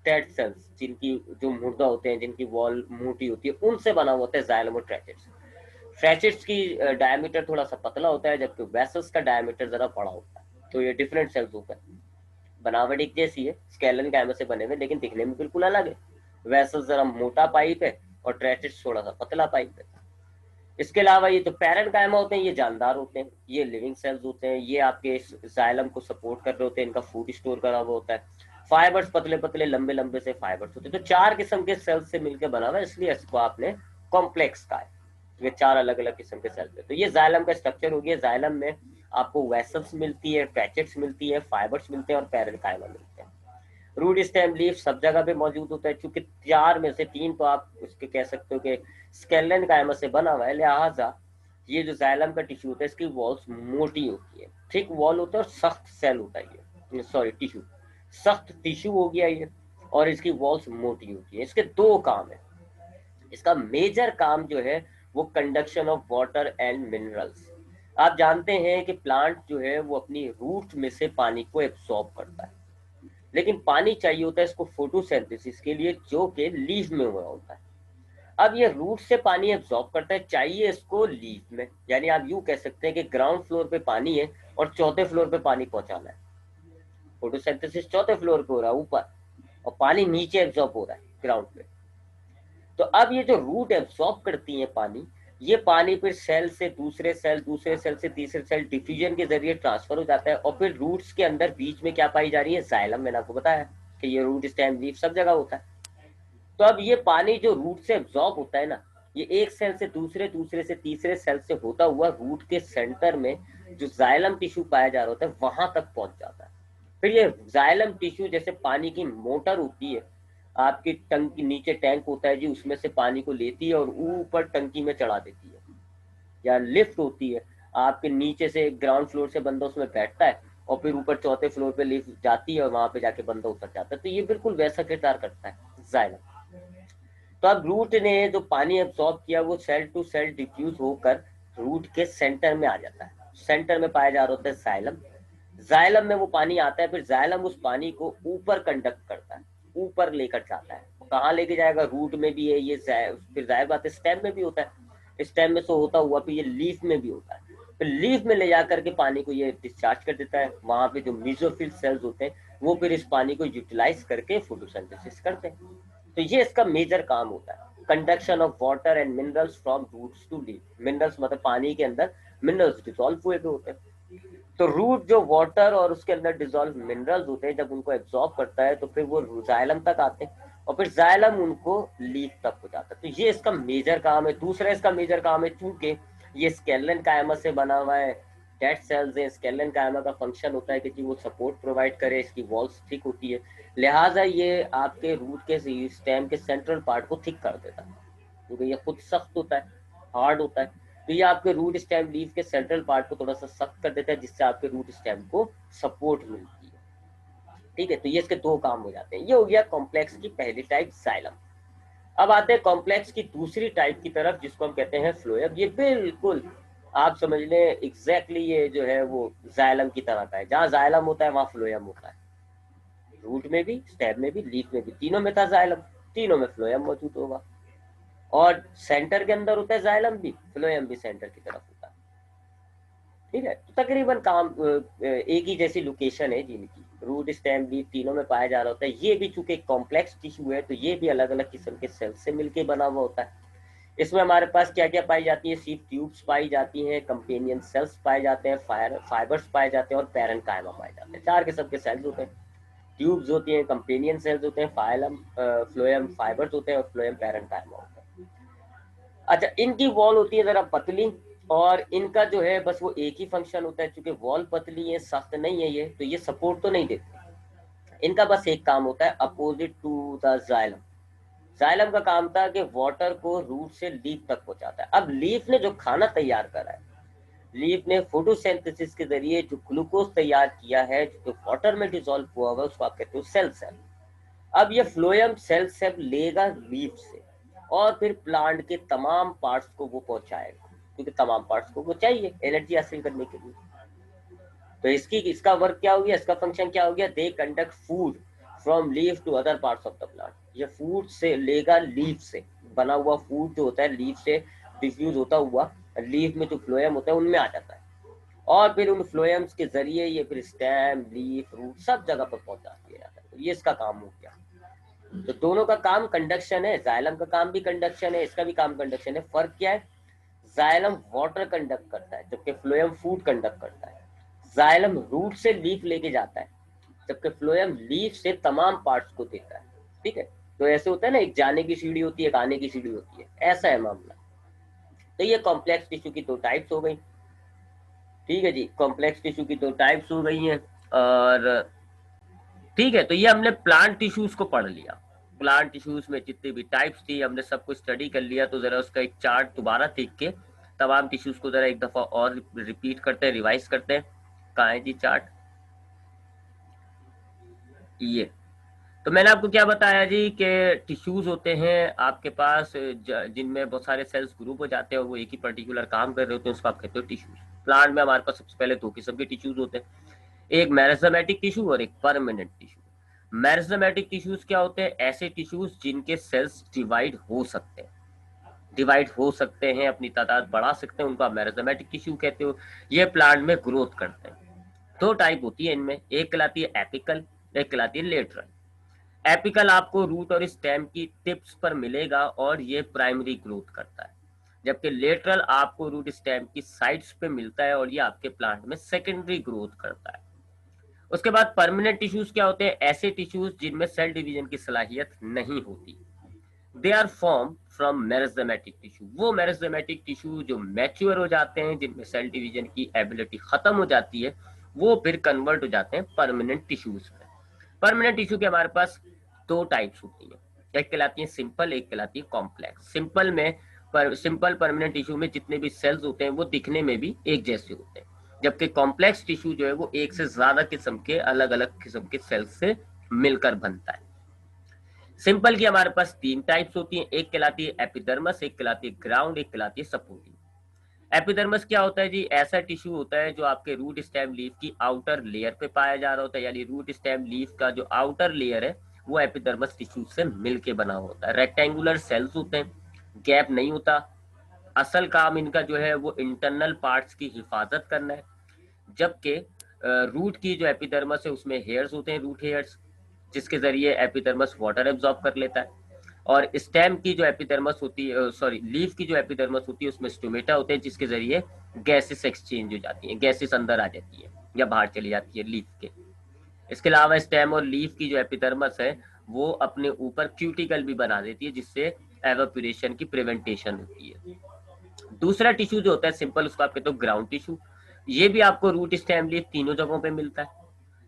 डेड सेल्स जिनकी जो मुर्दा होते हैं, जिनकी वॉल मोटी होती है, उनसे बना होता है जाइलम और ट्रैचेट्स। ट्रैचेट्स की डायमीटर थोड़ा सा पतला होता है, जबकि वेसल्स का डायमीटर जरा बड़ा होता है। तो ये डिफरेंट सेल्स होते हैं, बनावट एक जैसी है, स्केलेटन कायमा से बने हुए, लेकिन दिखने में बिल्कुल अलग है। वेसल्स जरा मोटा पाइप है और ट्रैचेट्स थोड़ा सा पतला पाइप है। इसके अलावा ये तो पैरेन्काइमा होते हैं, ये जानदार होते हैं, ये लिविंग सेल्स होते हैं, ये आपके जाइलम को सपोर्ट कर रहे होते हैं, इनका फूड स्टोर करा हुआ होता है। फाइबर्स पतले पतले लंबे लंबे से फाइबर्स होते हैं। तो 4 किस्म के सेल्स से मिलकर बना हुआ है, इसलिए इसको आपने कॉम्प्लेक्स कहा है। ये 4 अलग अलग किस्म के सेल्स है। तो ये जाइलम का स्ट्रक्चर हो गया। जाइलम में आपको वेसल्स मिलती है, ट्रैचेट्स मिलती है, फाइबर्स मिलते हैं और पैरेन्काइमा मिलते हैं। रूट, स्टेम, लीफ सब जगह पे मौजूद होता है। चूंकि 4 में से 3 तो आप उसके कह सकते हो कि स्केलेटन कायमा से बना हुआ है, लिहाजा ये जो जाइलम का टिश्यू होता है इसकी वॉल्स मोटी होती है, थिक वॉल होता है और सख्त सेल होता है, ये सॉरी टिश्यू, सख्त टिश्यू हो गया ये, और इसकी वॉल्स मोटी होती है। इसके 2 काम है। इसका मेजर काम जो है वो conduction of water and minerals. आप जानते हैं कि प्लांट जो है वो अपनी रूट में से पानी को एब्सॉर्ब करता है, लेकिन पानी चाहिए होता है इसको फोटोसिंथेसिस के लिए, जो कि लीफ में हुआ होता है। अब ये रूट से पानी एब्जॉर्ब करता है, चाहिए इसको लीफ में। यानी आप यूं कह सकते हैं कि ग्राउंड फ्लोर पे पानी है और चौथे फ्लोर पे पानी पहुंचाना है। फोटोसिंथेसिस चौथे फ्लोर पे हो रहा है ऊपर, और पानी नीचे एब्जॉर्ब हो रहा है ग्राउंड पे। तो अब ये जो रूट एब्जॉर्ब करती है पानी, ये पानी फिर सेल से दूसरे सेल, दूसरे सेल से तीसरे सेल, डिफ्यूजन के जरिए ट्रांसफर हो जाता है। और फिर रूट्स के अंदर बीच में क्या पाई जा रही है? जाइलम। मैंने आपको बताया कि ये रूट स्टेम लीफ सब जगह होता है। तो अब ये पानी जो रूट से एब्जॉर्ब होता है ना, ये एक सेल से दूसरे, दूसरे से तीसरे सेल से होता हुआ रूट के सेंटर में जो जाइलम टिश्यू पाया जा रहा होता है वहां तक पहुंच जाता है। फिर ये जाइलम टिश्यू जैसे पानी की मोटर होती है, आपकी टंकी नीचे टैंक होता है जी, उसमें से पानी को लेती है और ऊपर टंकी में चढ़ा देती है। या लिफ्ट होती है, आपके नीचे से ग्राउंड फ्लोर से बंदा उसमें बैठता है और फिर ऊपर चौथे फ्लोर पे लिफ्ट जाती है और वहां पे जाके बंदा उतर जाता है। तो ये बिल्कुल वैसा किरदार करता है जाइलम। तो अब रूट ने जो पानी एब्सॉर्ब किया वो सेल टू सेल डिफ्यूज होकर रूट के सेंटर में आ जाता है। सेंटर में पाया जा रहा होता है जाइलम। जाइलम में वो पानी आता है, फिर जाइलम उस पानी को ऊपर कंडक्ट करता है, ऊपर लेकर जाता है। कहाँ लेके जाएगा? रूट में भी है ये, फिर जाहिर बात है स्टेम में भी होता है, स्टेम में से होता हुआ फिर ये लीफ में भी होता है। फिर लीफ में ले जाकर के पानी को ये डिस्चार्ज कर देता है। वहां पे जो मेसोफिल सेल्स होते हैं वो फिर इस पानी को यूटिलाइज करके फोटोसिंथेसिस करते हैं। तो ये इसका मेजर काम होता है, conduction of water and minerals from roots to leaf. Minerals मतलब पानी के अंदर मिनरल्स डिसॉल्व हुए होते हैं। तो रूट जो वाटर और उसके अंदर डिसॉल्व मिनरल्स होते हैं, जब उनको एब्जॉर्ब करता है तो फिर वो जाइलम तक आते हैं और फिर जाइलम उनको लीफ तक हो जाता है। तो ये इसका मेजर काम है। दूसरा इसका मेजर काम है, चूंकि ये स्केलन कायमा से बना हुआ है, डेड सेल्स है, स्केलन कायमा का फंक्शन होता है कि वो सपोर्ट प्रोवाइड करे, इसकी वॉल्स थिक होती है, लिहाजा ये आपके रूट के स्टेम के सेंट्रल पार्ट को थिक कर देता है, क्योंकि ये खुद सख्त होता है, हार्ड होता है। तो ये आपके रूट स्टेम लीफ के सेंट्रल पार्ट को थोड़ा सा सख्त कर देता है, जिससे आपके रूट स्टेम को सपोर्ट मिलती है। ठीक है, तो ये इसके दो काम हो जाते हैं। ये हो गया कॉम्प्लेक्स की पहली टाइप, जाइलम। अब आते हैं कॉम्प्लेक्स की दूसरी टाइप की तरफ, जिसको हम कहते हैं फ्लोएम। ये बिल्कुल आप समझ लें एग्जैक्टली ये जो है वो जाइलम की तरह का है। जहाँ जाइलम होता है वहां फ्लोएम होता है। रूट में भी, स्टेम में भी, लीफ में भी, तीनों में था जाइलम, तीनों में फ्लोएम मौजूद होगा। और सेंटर के अंदर होता है जाइलम भी, फ्लोएम भी सेंटर की तरफ होता है। ठीक है, तो तकरीबन काम एक ही जैसी लोकेशन है जिनकी, रूट स्टेम लीफ तीनों में पाया जा रहा होता है। ये भी चूंकि कॉम्प्लेक्स टिश्यू है तो ये भी अलग अलग किस्म के सेल से मिलकर बना हुआ होता है। इसमें हमारे पास क्या क्या पाई जाती है? सिर्फ ट्यूब्स पाई जाती हैं, कंपेनियन सेल्स पाए जाते हैं, फाइबर्स पाए जाते हैं और पैरेन्काइमा पाए जाते हैं। चार किस्म के सेल्स होते हैं। ट्यूब्स होती हैं, कंपेनियन सेल्स होते हैं, फाइलम फ्लोएम फाइबर्स होते हैं और फ्लोएम पैरेन्काइमा होता है। अच्छा, इनकी वॉल होती है जरा पतली, और इनका जो है बस वो एक ही फंक्शन होता है, क्योंकि वॉल पतली है, सख्त नहीं है ये, तो ये सपोर्ट तो नहीं देते। इनका बस एक काम होता है, opposite to the xylem. Xylem का काम था कि वाटर को रूट से लीफ तक पहुंचाता है। अब लीफ ने जो खाना तैयार करा है, लीफ ने फोटोसिंथेसिस के जरिए जो ग्लूकोज तैयार किया है, जो वाटर में डिसॉल्व हुआ हुआ, उसको आप कहते हो सेल सेल। अब ये फ्लोएम सेल सेल लेगा लीफ से और फिर प्लांट के तमाम पार्ट्स को वो पहुंचाएगा, क्योंकि तमाम पार्ट्स को वो चाहिए एनर्जी हासिल करने के लिए। तो इसका वर्क क्या हो गया, इसका फंक्शन क्या हो गया? They conduct food from leaf to other parts of the plant. ये फूड से लेगा, लीफ से बना हुआ फूड जो होता है लीफ से डिफ्यूज होता हुआ लीफ में जो फ्लोएम होता है उनमें आ जाता है, और फिर उन फ्लोएम्स के जरिए ये फिर स्टेम, लीफ, रूट सब जगह पर पहुंचा दिया जाता है। तो ये इसका काम हो गया। तो दोनों का काम कंडक्शन है, जाइलम का काम भी कंडक्शन है, इसका भी काम कंडक्शन है। फर्क क्या है? जाइलम वाटर कंडक्ट करता है जबकि फ्लोएम फूड कंडक्ट करता है। जाइलम रूट से लीफ लेके जाता है जबकि फ्लोएम लीफ से तमाम पार्ट्स को देता है। ठीक है, तो ऐसे होता है ना, एक जाने की सीढ़ी होती है, एक आने की सीढ़ी होती है, ऐसा है मामला। तो ये कॉम्प्लेक्स टिश्यू की दो टाइप्स हो गई। ठीक है जी, कॉम्प्लेक्स टिश्यू की दो टाइप्स हो गई हैं। और ठीक है, तो ये हमने प्लांट टिश्यूज को पढ़ लिया। प्लांट टिश्यूज में जितनी भी टाइप्स थी हमने सब कुछ स्टडी कर लिया। तो जरा उसका एक चार्ट दोबारा देख के तमाम टिश्यूज को जरा एक दफा और रिपीट करते हैं, रिवाइज करते हैं। कहाँ है जी चार्ट? ये तो मैंने आपको क्या बताया जी कि टिश्यूज होते हैं आपके पास जिनमें बहुत सारे सेल्स ग्रुप हो जाते हैं और वो एक ही पर्टिकुलर काम कर रहे होते हैं, उसको आप कहते हो टिश्यूज। प्लांट में हमारे पास सबसे पहले दो किस्म के टिश्यूज होते हैं, एक मेरिस्टेमेटिक टिश्यू और एक परमानेंट टिश्यू। मेरिस्टेमेटिक टिश्यूज क्या होते हैं? ऐसे टिश्यूज जिनके सेल्स डिवाइड हो सकते हैं, अपनी तादाद बढ़ा सकते हैं, उनको आप मेरिस्टेमेटिक टिश्यू कहते हो। ये प्लांट में ग्रोथ करते हैं। दो टाइप होती है इनमें, एक कहलाती है एपिकल, एक कहलाती है लेटरल। एपिकल आपको रूट और स्टेम की टिप्स पर मिलेगा और ये प्राइमरी ग्रोथ करता है, जबकि लेटरल आपको रूट स्टेम की साइड्स पे मिलता है और ये आपके प्लांट में सेकेंडरी ग्रोथ करता है। उसके बाद परमानेंट टिश्यूज क्या होते हैं? ऐसे टिश्यूज जिनमें सेल डिवीजन की सलाहियत नहीं होती। They are form from meristematic tissue. वो मेरिस्टेमेटिक टिश्यू जो मैच्योर हो जाते हैं, जिनमें सेल डिवीजन की एबिलिटी खत्म हो जाती है, वो फिर कन्वर्ट हो जाते हैं परमानेंट टिश्यूज में। परमानेंट टिश्यू के हमारे पास दो टाइप्स होती हैं, एक कहलाती है सिंपल, एक कहलाती है कॉम्प्लेक्स। सिंपल परमानेंट टिश्यू में जितने भी सेल्स होते हैं वो दिखने में भी एक जैसे होते हैं, जबकि कॉम्प्लेक्स टिश्यू जो है वो एक से ज्यादा किस्म के अलग अलग किस्म के सेल्स से मिलकर बनता है। सिंपल की हमारे पास तीन टाइप्स होती हैं, एक कहलाती है एपिडर्मस, एक कहलाती है ग्राउंड, एक कहलाती है सपोर्टिंग। एपिडर्मस क्या होता है जी? ऐसा टिश्यू होता है जो आपके रूट स्टेम लीफ की आउटर लेयर पे पाया जा रहा होता है, यानी रूट स्टेम लीफ का जो आउटर लेयर है वो एपिडर्मस टिश्यू से मिलके बना होता है। रेक्टेंगुलर सेल्स होते हैं, गैप नहीं होता। असल काम इनका जो है वो इंटरनल पार्ट्स की हिफाजत करना है, जबकि रूट की जो एपिडर्मस है उसमें हेयर्स होते हैं, रूट हेयर्स, जिसके जरिए एपिडर्मस वाटर एब्जॉर्ब कर लेता है। और स्टेम की जो एपिडर्मस होती है, सॉरी लीफ की जो एपिडर्मस होती है उसमें स्टोमेटा होते हैं, जिसके जरिए गैसेस एक्सचेंज हो जाती हैं, गैसेस अंदर आ जाती है या बाहर चली जाती है लीफ के। इसके अलावा स्टेम और लीफ की जो एपिडर्मस है वो अपने ऊपर क्यूटिकल भी बना देती है, जिससे एवापोरेशन की प्रिवेंटेशन होती है। दूसरा टिश्यू जो होता है सिंपल, उसको आप कहते हो ग्राउंड टिश्यू। ये भी आपको रूट स्टेम लीफ तीनों जगहों पे मिलता है।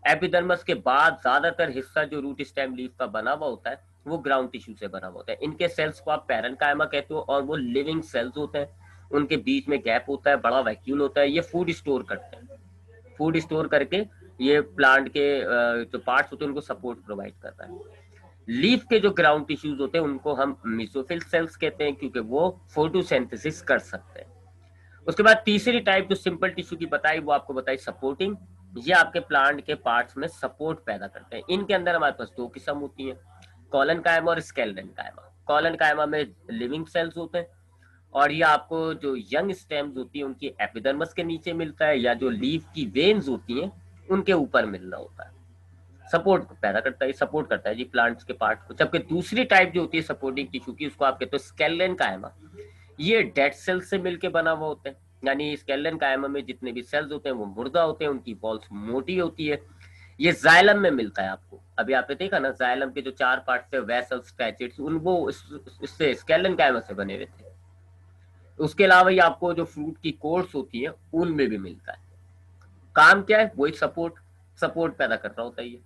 एपिडर्मस के बाद ज्यादातर हिस्सा जो रूट स्टेम लीफ का बना हुआ होता है वो ग्राउंड टिश्यू से बना हुआ होता है। इनके सेल्स को आप पैरेन्काइमा कहते हो और वो लिविंग सेल्स होते हैं, उनके बीच में गैप होता है, बड़ा वैक्यूल होता है, ये फूड स्टोर करते हैं। फूड स्टोर करके ये प्लांट के जो पार्ट्स होते हैं उनको सपोर्ट प्रोवाइड करता है। लीफ के जो ग्राउंड टिश्यूज होते हैं उनको हम मेसोफिल सेल्स कहते हैं, क्योंकि वो फोटोसिंथेसिस कर सकते हैं। उसके बाद तीसरी टाइप जो सिंपल टिश्यू की बताई वो आपको बताई सपोर्टिंग। ये आपके प्लांट के पार्ट्स में सपोर्ट पैदा करते हैं। इनके अंदर हमारे पास दो किस्म होती है, कॉलन कायमा और स्केलेटन कायमा। कॉलन कायमा में लिविंग सेल्स होते हैं और ये आपको जो यंग स्टेम्स होती है उनकी एपिडर्मस के नीचे मिलता है, या जो लीफ की वेन्स होती हैं उनके ऊपर मिलना होता है। सपोर्ट पैदा करता है, सपोर्ट करता है जी प्लांट्स के पार्ट को। जबकि दूसरी टाइप जो होती है सपोर्टिंग टिश्यू की, उसको आप कहते हो स्केलेटन कायमा। ये डेड सेल्स से मिलके बना हुआ होता है, यानी स्केलेटन कायमा में जितने भी सेल्स होते हैं वो मुर्दा होते हैं, उनकी वॉल्स मोटी होती है। ये जाइलम में मिलता है आपको। अभी आपने देखा ना जाइलम के जो चार पार्ट थे, वेसल्स, स्ट्रैचेट्स, उन वो इससे स्केलेटन कायमा से बने हुए थे। उसके अलावा ये आपको जो फ्रूट की कोर्स होती है उनमें भी मिलता है। काम क्या है? वही सपोर्ट पैदा कर रहा होता है ये।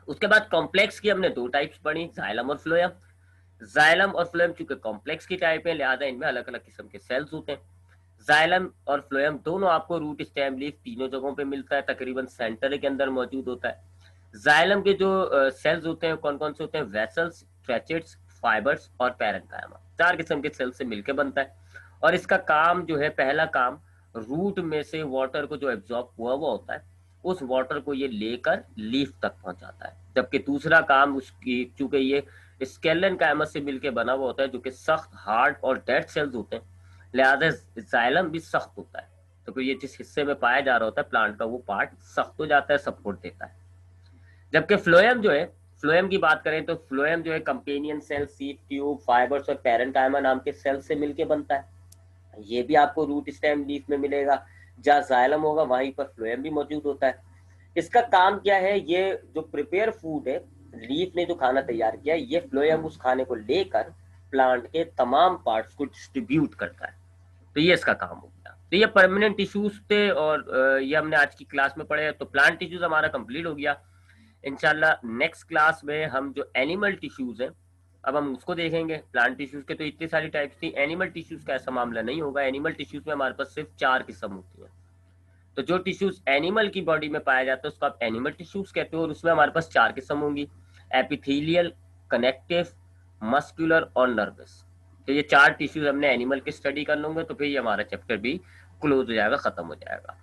उसके बाद कॉम्प्लेक्स की हमने दो टाइप्स पढ़ी, जाइलम और फ्लोएम। जाइलम और फ्लोएम चूंकि कॉम्प्लेक्स की टाइप है, लिहाजा इनमें अलग अलग किस्म के सेल्स होते हैं। जाइलम और फ्लोएम दोनों आपको रूट स्टेम लीफ तीनों जगहों पे मिलता है, तकरीबन सेंटर के अंदर मौजूद होता है। जाइलम के जो सेल्स होते हैं कौन कौन से होते हैं? वेसल्स, स्ट्रेचेट्स, फाइबर्स और पैरेन्काइमा। चार किस्म के सेल से मिलकर बनता है। और इसका काम जो है, पहला काम, रूट में से वाटर को जो एब्जॉर्ब हुआ होता है उस वाटर को ये लेकर लीफ तक पहुंचाता है। जबकि दूसरा काम उसकी, चूंकि ये स्केलेटन कायमा से मिलकर बना हुआ होता है जो कि सख्त, हार्ड और डेड सेल्स होते हैं, लिहाजा जाइलम भी सख्त होता है। तो ये जिस हिस्से में पाया जा रहा होता है प्लांट का वो पार्ट सख्त हो जाता है, सपोर्ट देता है। जबकि फ्लोएम जो है, फ्लोएम की बात करें तो फ्लोएम जो है companion cell, sieve tube, fibres और पैरेन्काइमा नाम के सेल से मिलकर बनता है। ये भी आपको रूट स्टेम लीफ में मिलेगा। जहाँ जाइलम होगा वहीं पर फ्लोएम भी मौजूद होता है। इसका काम क्या है? ये जो प्रिपेयर फूड है, लीफ ने जो खाना तैयार किया, ये फ्लोएम उस खाने को लेकर प्लांट के तमाम पार्ट्स को डिस्ट्रीब्यूट करता है। तो ये इसका काम हो गया। तो ये परमानेंट टिश्यूज थे और ये हमने आज की क्लास में पढ़े। तो प्लांट टिश्यूज हमारा कंप्लीट हो गया। इंशाल्लाह नेक्स्ट क्लास में हम जो एनिमल टिश्यूज हैं अब हम उसको देखेंगे। प्लांट टिश्यूज के तो इतनी सारी टाइप्स थी, एनिमल टिश्यूज का ऐसा मामला नहीं होगा। एनिमल टिश्यूज में हमारे पास सिर्फ 4 किस्म होती है। तो जो टिश्यूज एनिमल की बॉडी में पाया जाता है उसको आप एनिमल टिश्यूज कहते हो, और उसमें हमारे पास 4 किस्म होंगी, एपिथेलियल, कनेक्टिव, मस्कुलर और नर्वस। तो ये 4 टिश्यूज हमने एनिमल की स्टडी कर लूंगे तो फिर ये हमारा चैप्टर भी क्लोज हो जाएगा, खत्म हो जाएगा।